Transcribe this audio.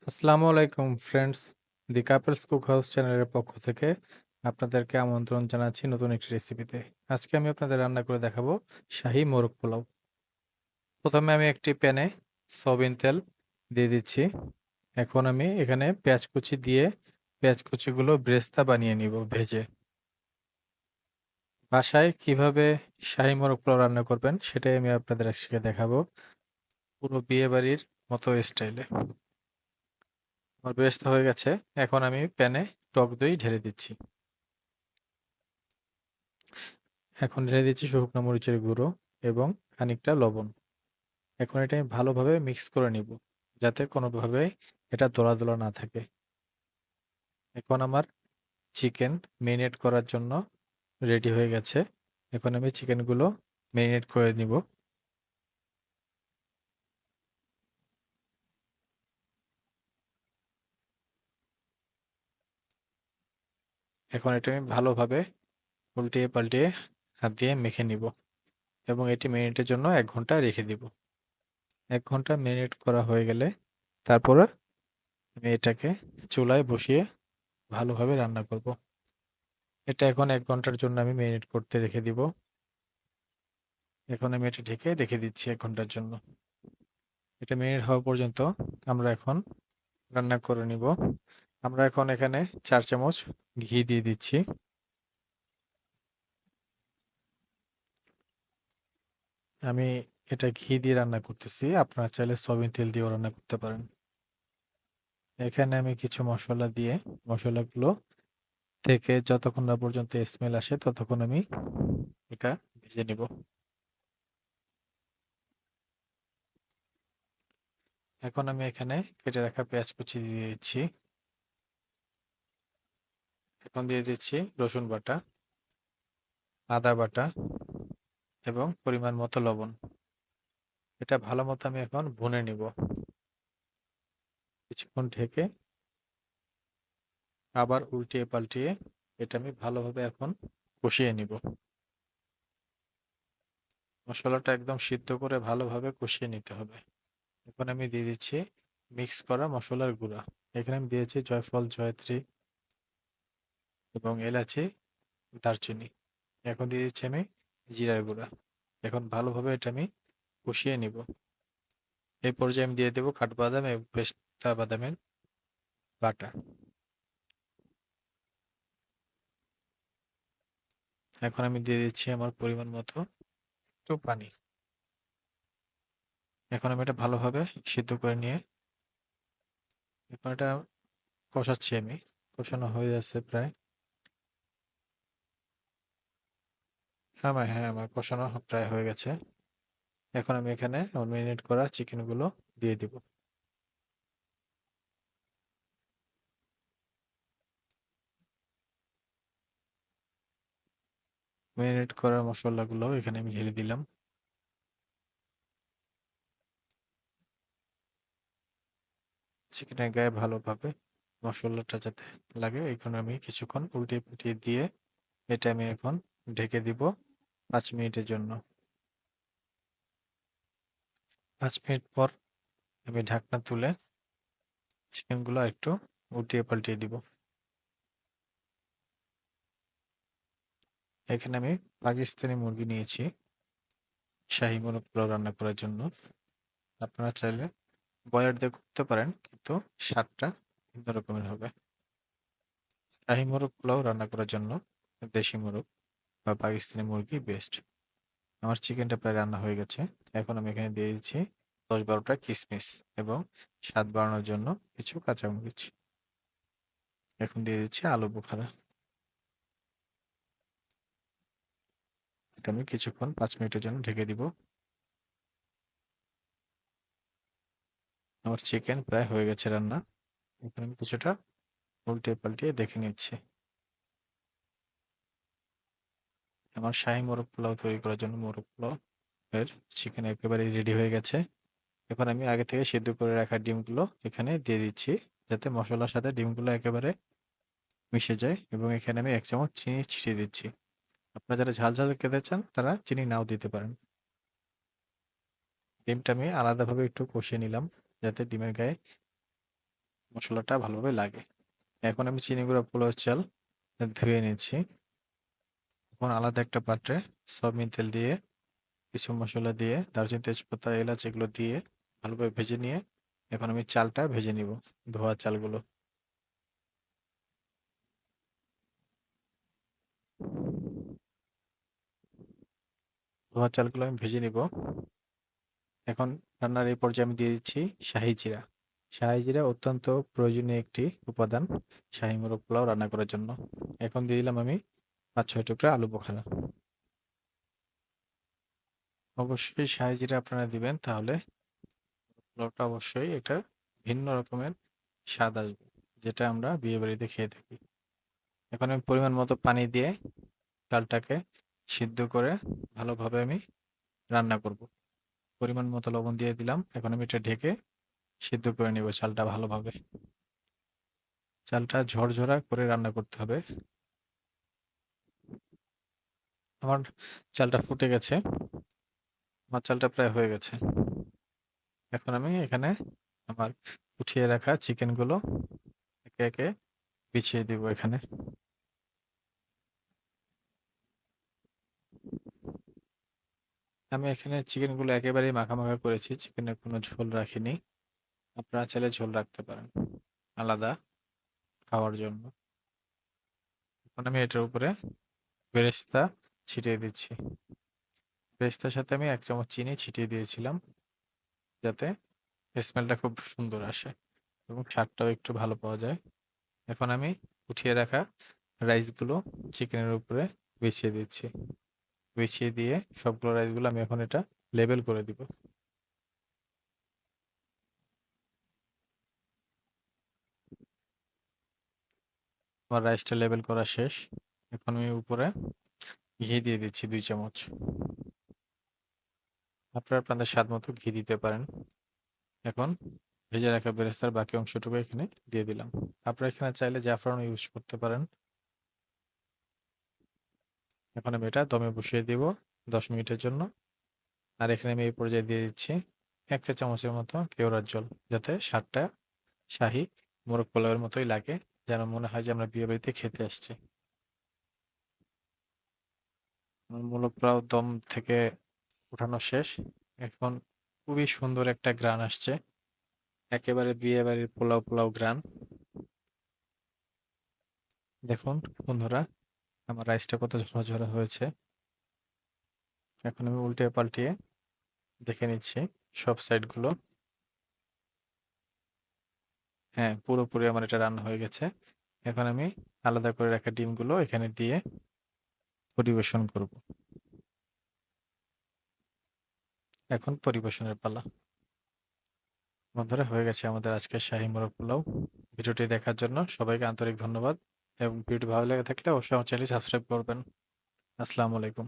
আসসালামু আলাইকুম ফ্রেন্ডস। দি couples cook house চ্যানেলের পক্ষ থেকে আপনাদেরকে আমন্ত্রণ জানাচ্ছি নতুন একটি রেসিপিতে। আজকে আমি আপনাদের রান্না করে দেখাবো শাহী মোরগ পোলাও। প্রথমে আমি একটি প্যানে সয়াবিন তেল দিয়ে দিচ্ছি। এখন আমি এখানে পেঁয়াজ কুচি দিয়ে পেঁয়াজ কুচিগুলো ব্রেস্তা বানিয়ে নিব ভেজে। বাসায় কিভাবে শাহী মোরগ পোলাও রান্না করবেন সেটাই আমি আপনাদের আজকে দেখাবো, পুরো বিয়ে বাড়ির মতো স্টাইলে। আমার বেরেস্তা হয়ে গেছে। এখন আমি প্যানে টক দই ঢেলে দিচ্ছি। এখন ঢেলে দিচ্ছি শুকনো মরিচের গুঁড়ো এবং খানিকটা লবণ। এখন এটা আমি ভালোভাবে মিক্স করে নিব, যাতে কোনোভাবে এটা দলা দলা না থাকে। এখন আমার চিকেন মেরিনেট করার জন্য রেডি হয়ে গেছে। এখন আমি চিকেনগুলো মেরিনেট করে নিব। এখন এটা আমি ভালোভাবে উল্টিয়ে পাল্টিয়ে হাত দিয়ে মেখে নিব এবং এটি মেরিনেটের জন্য 1 ঘন্টা রেখে দিব। 1 ঘন্টা মেরিনেট করা হয়ে গেলে তারপরে আমি এটাকে চুলায় বসিয়ে ভালোভাবে রান্না করব। এটা এখন 1 ঘন্টার জন্য আমি মেরিনেট করতে রেখে দিব। এখন আমি এটা ঢেকে রেখে দিচ্ছি 1 ঘন্টার জন্য। এটা মেরিনেট হওয়া পর্যন্ত আমরা এখন রান্না করে নিব। আমরা এখন এখানে 4 চামচ ঘি দিয়ে দিচ্ছি। আমি এটা ঘি দিয়ে রান্না করতেছি, আপনারা চাইলে সয়াবিন তেল দিয়েও রান্না করতে পারেন। এখানে আমি কিছু মশলা দিয়ে মশলাগুলো থেকে যতক্ষণ না পর্যন্ত স্মেল আসে ততক্ষণ আমি এটা ভেজে নিব। এখন আমি এখানে কেটে রাখা পেঁয়াজ কুচি দিয়ে দিচ্ছি। এখন দিয়ে দিচ্ছি রসুন বাটা, আদা বাটা এবং পরিমাণ মতো লবণ। এটা ভালো মতো আমি এখন ভুনে নিব। কিছুক্ষণ ঢেকে আবার উল্টিয়ে পাল্টিয়ে এটা আমি ভালোভাবে এখন কষিয়ে নিব। মশলাটা একদম সিদ্ধ করে ভালোভাবে কষিয়ে নিতে হবে। এখন আমি দিয়ে দিচ্ছি মিক্স করা মশলার গুঁড়া। এখানে আমি দিয়েছি জয়ফল, জয়ত্রী এবং এলাচি, দারচিনি। এখন দিয়ে দিচ্ছি আমি জিরার গুঁড়া। এখন ভালোভাবে এটা আমি কষিয়ে নিব। এই পর্যায়ে আমি দিয়ে দেবো কাঠবাদাম এবং পেস্তা বাদামের বাটা। এখন আমি দিয়ে দিচ্ছি আমার পরিমাণ মতো একটু পানি। এখন আমি এটা ভালোভাবে সিদ্ধ করে নিয়ে এখন এটা কষাচ্ছি আমি। কষানো হয়ে যাচ্ছে প্রায়। আমার কষানো প্রায় হয়ে গেছে। এখন আমি এখানে আমার মেরিনেট করা চিকেনগুলো দিয়ে দিব। মেরিনেট করা মশলাগুলো এখানে আমি ঢেলে দিলাম। চিকেনের গায়ে ভালোভাবে মশলাটা যাতে লাগে এখানে আমি কিছুক্ষণ উল্টিয়ে পাল্টিয়ে দিয়ে এটা আমি এখন ঢেকে দিব 5 মিনিটের জন্য। 5 মিনিট পর আমি ঢাকনা তুলে চিকেনগুলো একটু উল্টিয়ে পাল্টিয়ে দিব। এখানে আমি পাকিস্তানি মুরগি নিয়েছি শাহী মোরগ পোলাও রান্না করার জন্য। আপনারা চাইলে ব্রয়লার দিয়ে করতে পারেন, কিন্তু স্বাদটা ভিন্ন রকমের হবে। শাহী মোরগ পোলাও রান্না করার জন্য দেশি মোরগ বা পাকিস্তানি মুরগি বেস্ট। আমার চিকেনটা প্রায় রান্না হয়ে গেছে। এখন আমি এখানে দিয়ে দিচ্ছি 10-12টা কিশমিশ এবং স্বাদ বাড়ানোর জন্য কিছু কাঁচামরিচ। এখন দিয়ে দিচ্ছি আলু বোখারা। এটা আমি কিছুক্ষণ 5 মিনিটের জন্য ঢেকে দিব। আমার চিকেন প্রায় হয়ে গেছে রান্না। এখন আমি কিছুটা উল্টে পাল্টিয়ে দেখে নিচ্ছি। আমার শাহী মোরগ পোলাও তৈরি করার জন্য মোরগ পোলাও এর চিকেন একেবারে রেডি হয়ে গেছে। এখন আমি আগে থেকে সিদ্ধ করে রাখা ডিমগুলো এখানে দিয়ে দিচ্ছি, যাতে মশলার সাথে ডিমগুলো একেবারে মিশে যায়, এবং এখানে আমি 1 চামচ চিনি ছিটিয়ে দিচ্ছি। আপনারা যারা ঝাল ঝাল খেতে চান তারা চিনি নাও দিতে পারেন। ডিমটা আমি আলাদাভাবে একটু কষিয়ে নিলাম, যাতে ডিমের গায়ে মশলাটা ভালোভাবে লাগে। এখন আমি চিনি গুঁড়া পোলাও চাল ধুয়ে নিচ্ছি। এখন আলাদা একটা পাত্রে সয়াবিন তেল দিয়ে কিছু মশলা দিয়ে দারুচিনি, তেজপাতা, এলাচ এগুলো দিয়ে ভালোভাবে ভেজে নিয়ে এখন আমি চালটা ভেজে নিব, ধোয়া চালগুলো। ধোয়া চালগুলো আমি ভেজে নিব। এখন রান্নার এই পর্যায়ে আমি দিয়ে দিচ্ছি শাহি জিরা। শাহি জিরা অত্যন্ত প্রয়োজনীয় একটি উপাদান শাহি মোরগ পোলাও রান্না করার জন্য। এখন দিয়ে দিলাম আমি 5-6 টুকরা আলু বোখারা। অবশ্যই শাহি জিরা আপনারা দিবেন, তাহলে পোলাওটা অবশ্যই একটা ভিন্ন রকমের স্বাদ আসবে, যেটা আমরা বিয়ে বাড়িতে খেয়ে থাকি। এখন আমি পরিমাণ মতো পানি দিয়ে চালটাকে সিদ্ধ করে ভালোভাবে আমি রান্না করব। পরিমাণ মতো লবণ দিয়ে দিলাম। এখন আমি এটা ঢেকে সিদ্ধ করে নিব চালটা ভালোভাবে। চালটা ঝরঝরা করে রান্না করতে হবে। আমার চালটা ফুটে গেছে। আমার চালটা প্রায় হয়ে গেছে। এখন আমি এখানে আমার উঠিয়ে রাখা চিকেনগুলো একে একে বিছিয়ে দিব এখানে। আমি এখানে চিকেনগুলো একেবারেই মাখা মাখা করেছি, চিকেনের কোনো ঝোল রাখিনি। আপনারা চাইলে ঝোল রাখতে পারেন আলাদা খাওয়ার জন্য। এখন আমি এটার উপরে বেরেস্তা ছিটিয়ে দিচ্ছি। বেরেস্তার সাথে আমি 1 চামচ চিনি ছিটিয়ে দিয়েছিলাম, যাতে স্মেলটা খুব সুন্দর আসে এবং স্বাদটাও একটু ভালো পাওয়া যায়। এখন আমি উঠিয়ে রাখা রাইসগুলো চিকেনের উপরে বিছিয়ে দিচ্ছি। বিছিয়ে দিয়ে সবগুলো রাইসগুলো আমি এখন এটা লেবেল করে দিব। আমার রাইসটা লেবেল করা শেষ। এখন আমি উপরে ঘি দিয়ে দিচ্ছি 2 চামচ। আপনারা আপনাদের স্বাদ মতো ঘি দিতে পারেন। এখন ভেজে রাখা বেরেস্তার বাকি অংশটুকু এখানে দিয়ে দিলাম। আপনারা এখানে চাইলে জাফরানও ইউজ করতে পারেন। এখন আমি এটা দমে বসিয়ে দিব 10 মিনিটের জন্য। আর এখানে আমি এই পর্যায়ে দিয়ে দিচ্ছি 1 চা চামচের মতো কেওড়ার জল, যাতে স্বাদটা শাহী মোরগ পোলাওয়ের মতোই লাগে, যেন মনে হয় যে আমরা বিয়ে বাড়িতে খেতে আসছি। আমার মোরগ পোলাও দম থেকে উঠানো শেষ। এখন খুবই সুন্দর একটা ঘ্রাণ আসছে, একেবারে বিয়ে বাড়ির পোলাও পোলাও ঘ্রাণ। দেখুন বন্ধুরা, আমার রাইসটা কত ঝরঝরা হয়েছে। এখন আমি উল্টে পাল্টিয়ে দেখে নিচ্ছি সব সাইডগুলো। হ্যাঁ, পুরোপুরি আমার এটা রান্না হয়ে গেছে। এখন আমি আলাদা করে রাখা ডিমগুলো এখানে দিয়ে পরিবেশন করব। এখন পরিবেশনের পালা। বন্ধুরা, হয়ে গেছে আমাদের আজকের শাহী মোরগ পোলাও। ভিডিওটি দেখার জন্য সবাইকে আন্তরিক ধন্যবাদ এবং ভিডিওটি ভালো লেগে থাকলে অবশ্যই আমার চ্যানেল সাবস্ক্রাইব করবেন। আসসালামু আলাইকুম।